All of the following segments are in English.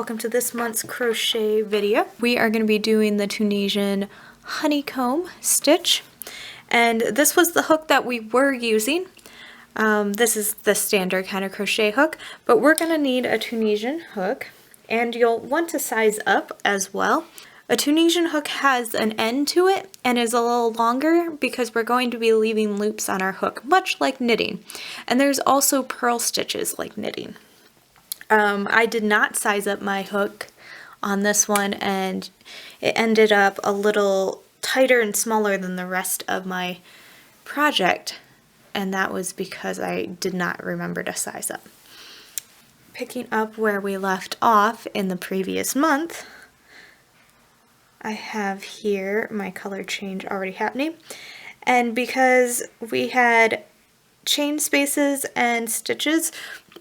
welcome to this month's crochet video. We are going to be doing the Tunisian honeycomb stitch, and this was the hook that we were using. This is the standard kind of crochet hook, but we're going to need a Tunisian hook, and you'll want to size up as well. A Tunisian hook has an end to it and is a little longer because we're going to be leaving loops on our hook, much like knitting. And there's also purl stitches like knitting. I did not size up my hook on this one, and it ended up a little tighter and smaller than the rest of my project, and that was because I did not remember to size up. Picking up where we left off in the previous month, I have here my color change already happening, and because we had chain spaces and stitches,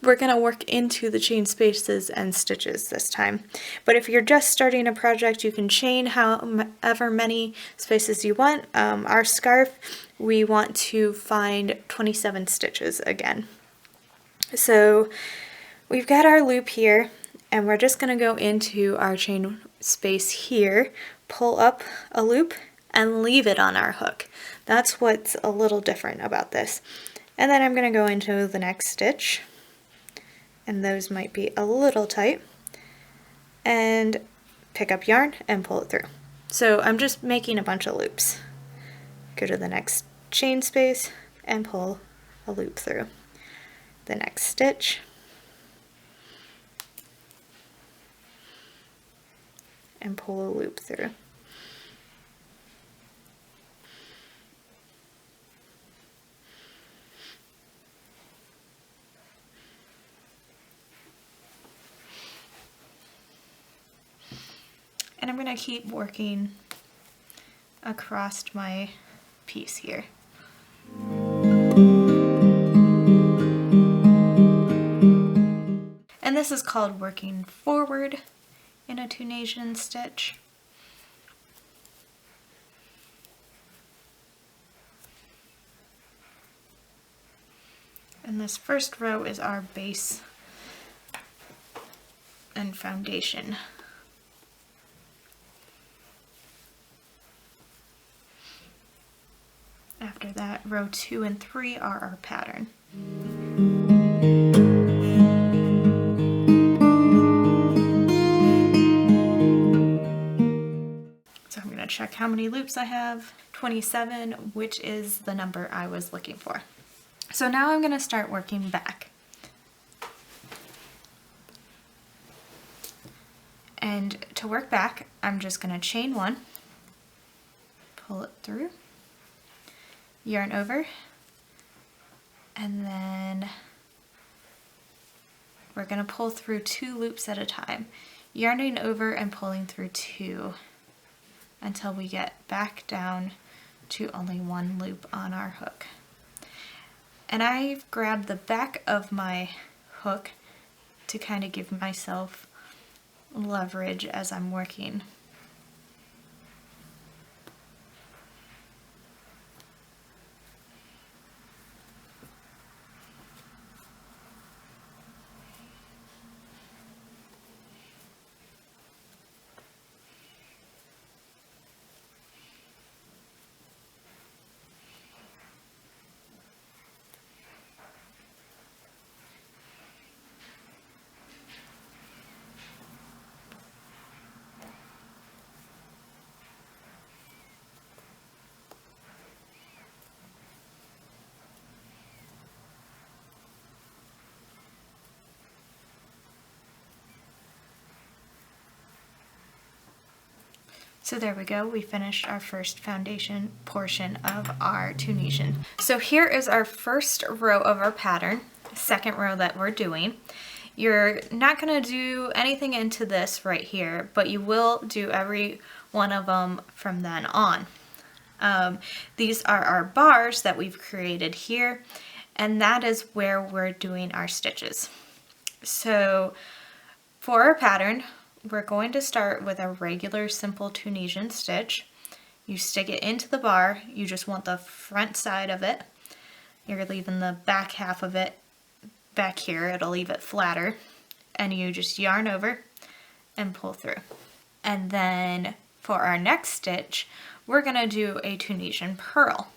we're going to work into the chain spaces and stitches this time. But if you're just starting a project, you can chain however many spaces you want. Our scarf, we want to find 27 stitches again. So we've got our loop here, and we're just going to go into our chain space here, pull up a loop, and leave it on our hook. That's what's a little different about this. And then I'm going to go into the next stitch, and those might be a little tight, and pick up yarn and pull it through. So I'm just making a bunch of loops. Go to the next chain space and pull a loop through. The next stitch, and pull a loop through. And I'm going to keep working across my piece here. And this is called working forward in a Tunisian stitch. And this first row is our base and foundation. After that, row 2 and 3 are our pattern. So I'm going to check how many loops I have. 27, which is the number I was looking for. So now I'm going to start working back. And to work back, I'm just going to chain 1, pull it through, yarn over, and then we're going to pull through 2 loops at a time, yarning over and pulling through 2 until we get back down to only 1 loop on our hook. And I've grabbed the back of my hook to kind of give myself leverage as I'm working. So there we go, we finished our first foundation portion of our Tunisian. So here is our first row of our pattern, second row that we're doing. You're not going to do anything into this right here, but you will do every one of them from then on. These are our bars that we've created here, and that is where we're doing our stitches. So for our pattern, we're going to start with a regular simple Tunisian stitch. You stick it into the bar, you just want the front side of it. You're leaving the back half of it back here, it'll leave it flatter. And you just yarn over and pull through. And then for our next stitch, we're gonna do a Tunisian purl.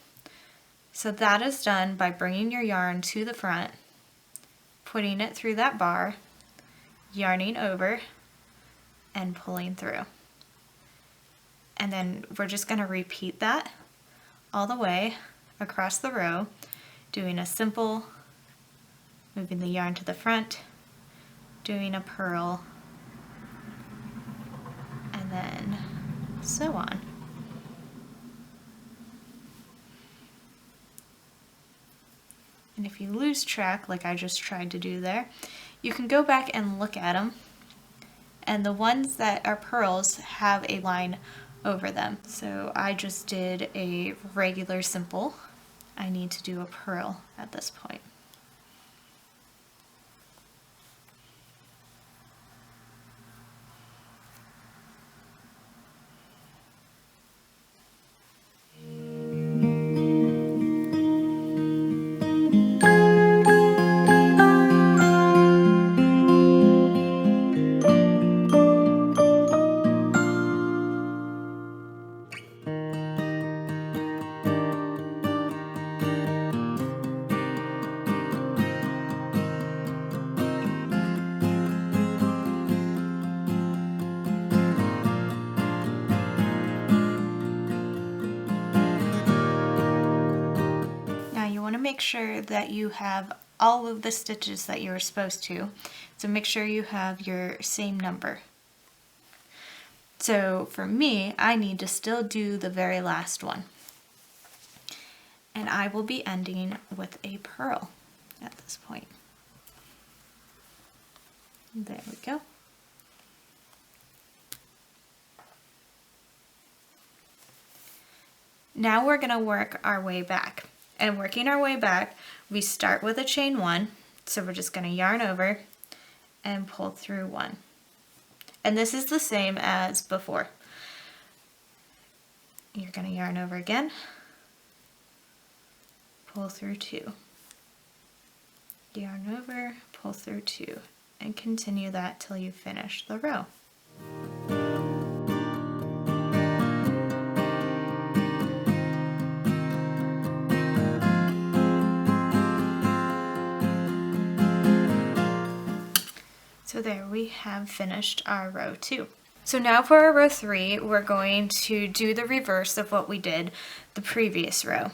So that is done by bringing your yarn to the front, putting it through that bar, yarning over, and pulling through. And then we're just gonna repeat that all the way across the row, doing a simple, moving the yarn to the front, doing a purl, and then so on. And if you lose track, like I just tried to do there, you can go back and look at them. And the ones that are purls have a line over them. So I just did a regular simple. I need to do a purl at this point. Make sure that you have all of the stitches that you were supposed to. So make sure you have your same number. So for me, I need to still do the very last one. And I will be ending with a purl at this point. There we go. Now we're going to work our way back. And working our way back, we start with a chain 1, so we're just going to yarn over and pull through 1. And this is the same as before. You're going to yarn over again, pull through 2, yarn over, pull through 2, and continue that till you finish the row. So there we have finished our row 2. So now for our row 3, we're going to do the reverse of what we did the previous row.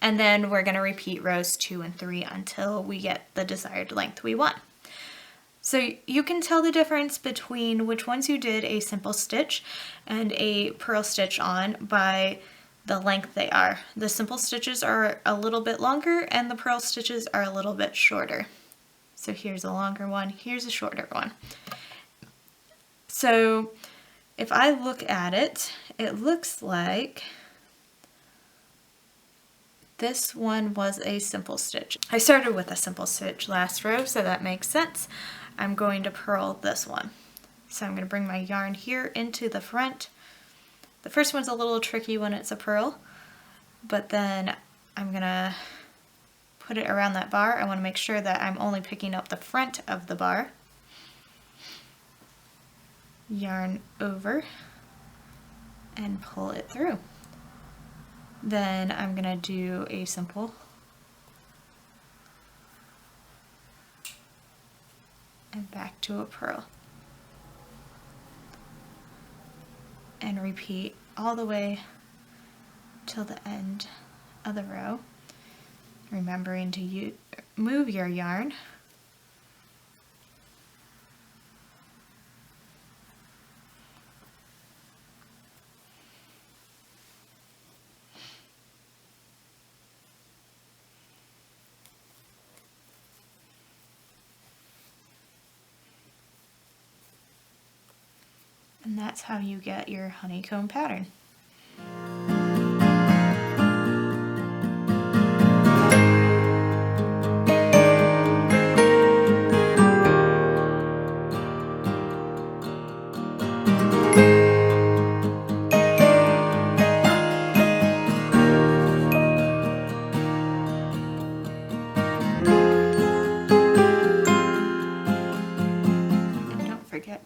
And then we're going to repeat rows 2 and 3 until we get the desired length we want. So you can tell the difference between which ones you did a simple stitch and a purl stitch on by the length they are. The simple stitches are a little bit longer and the purl stitches are a little bit shorter. So here's a longer one, here's a shorter one. So if I look at it, it looks like this one was a simple stitch. I started with a simple stitch last row, so that makes sense. I'm going to purl this one. So I'm going to bring my yarn here into the front. The first one's a little tricky when it's a purl, but then I'm going to put it around that bar. I want to make sure that I'm only picking up the front of the bar. Yarn over and pull it through. Then I'm going to do a simple and back to a purl. And repeat all the way till the end of the row. Remembering to move your yarn and that's how you get your honeycomb pattern.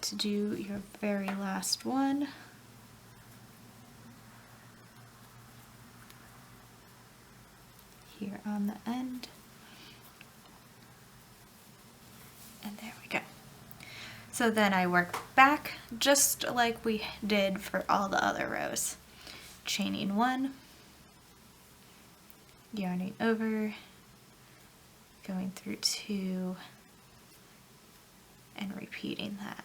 to do your very last one. Here on the end. And there we go. So then I work back just like we did for all the other rows. Chaining 1, yarning over, going through 2, and repeating that.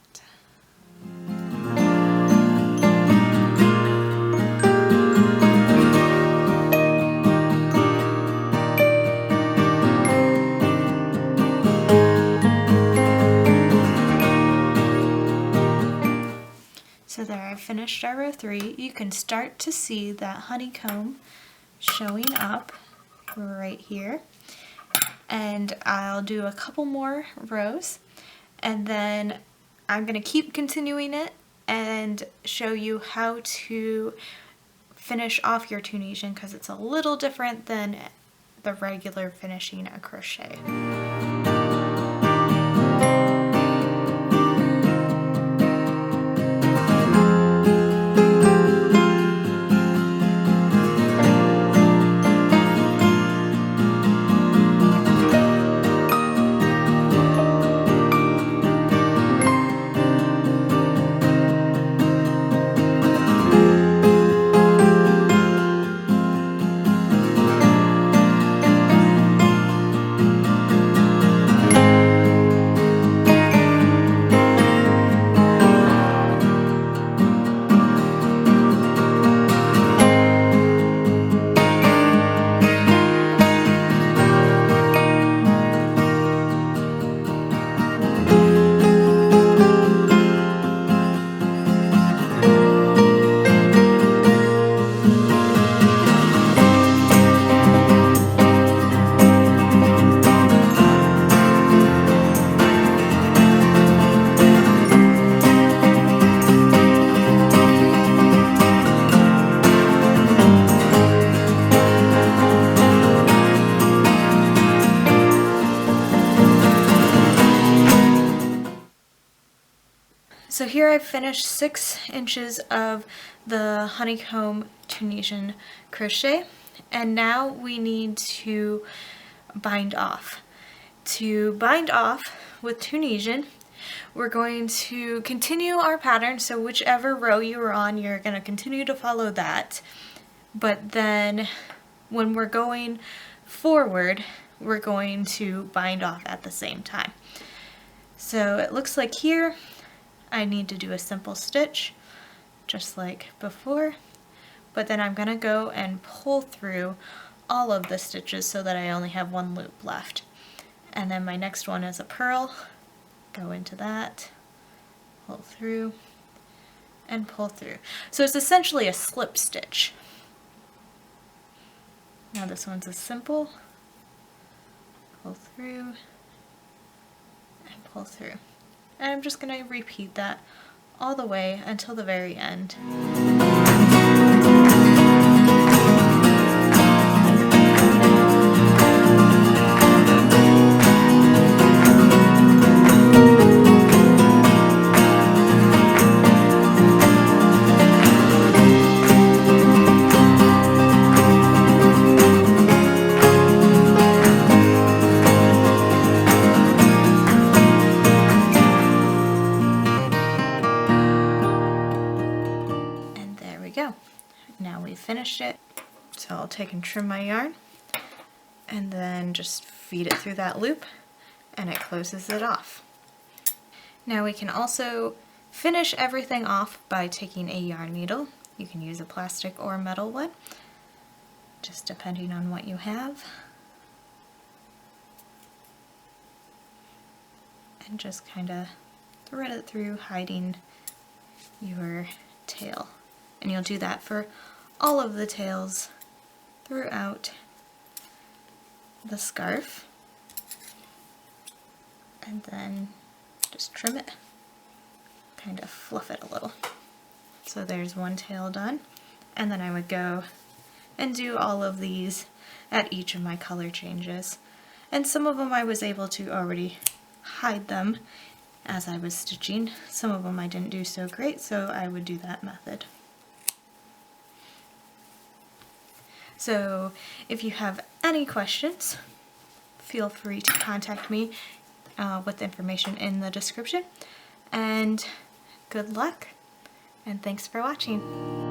So there, I finished our row 3. You can start to see that honeycomb showing up right here. And I'll do a couple more rows, and then I'm going to keep continuing it and show you how to finish off your Tunisian, because it's a little different than the regular finishing a crochet. So here I've finished 6 inches of the Honeycomb Tunisian crochet, and now we need to bind off. To bind off with Tunisian, we're going to continue our pattern, so whichever row you are on, you're going to continue to follow that. But then when we're going forward, we're going to bind off at the same time. So it looks like here I need to do a simple stitch, just like before, but then I'm going to go and pull through all of the stitches so that I only have one loop left. And then my next one is a purl, go into that, pull through, and pull through. So it's essentially a slip stitch. Now this one's a simple, pull through, and pull through. And I'm just going to repeat that all the way until the very end. Now we've finished it, so I'll take and trim my yarn and then just feed it through that loop and it closes it off. Now we can also finish everything off by taking a yarn needle. You can use a plastic or metal one, just depending on what you have. And just kind of thread it through, hiding your tail. And you'll do that for all of the tails throughout the scarf. And then just trim it, kind of fluff it a little. So there's one tail done. And then I would go and do all of these at each of my color changes. And some of them I was able to already hide them as I was stitching. Some of them I didn't do so great, so I would do that method. So if you have any questions, feel free to contact me with the information in the description. And good luck, and thanks for watching.